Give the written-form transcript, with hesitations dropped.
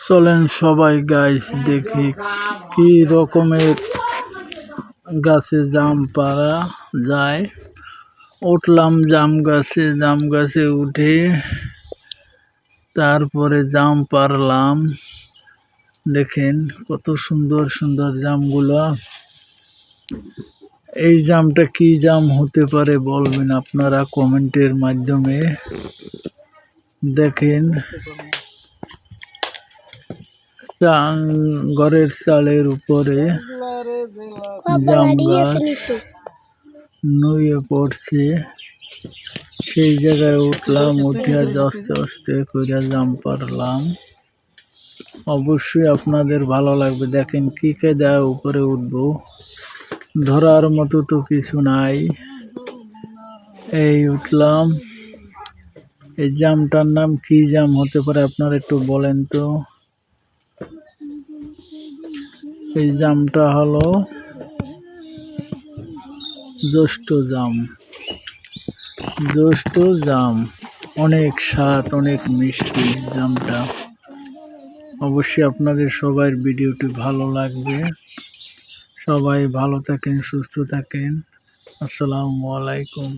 চলেন সবাই গাইস দেখি কি রকমের গাছে জাম পাড়া যায়। উঠলাম জাম গাছে উঠে তারপরে জাম পারলাম। দেখেন কত সুন্দর সুন্দর জামগুলো। এই জামটা কি জাম হতে পারে বলবেন আপনারা কমেন্টের মাধ্যমে। দেখেন ঘরের চালের উপরে জাম গাছ নুয়ে পড়ছে। সেই জায়গায় উঠলাম, উঠিয়া আস্তে আস্তে করে জাম পারলাম। অবশ্যই আপনাদের ভালো লাগবে। দেখেন কি কায়দায় উপরে উঠবো, ধরার মতো তো কিছু নাই। এই উঠলাম। এই জামটার নাম কি জাম হতে পারে আপনারা একটু বলেন তো। এই জামটা হলো জ্যৈষ্ঠ জাম। অনেক স্বাদ, অনেক মিষ্টি জামটা। অবশ্যই আপনাদের সবার ভিডিওটি ভালো লাগবে। সবাই ভালো থাকেন, সুস্থ থাকেন। আসসালামু আলাইকুম।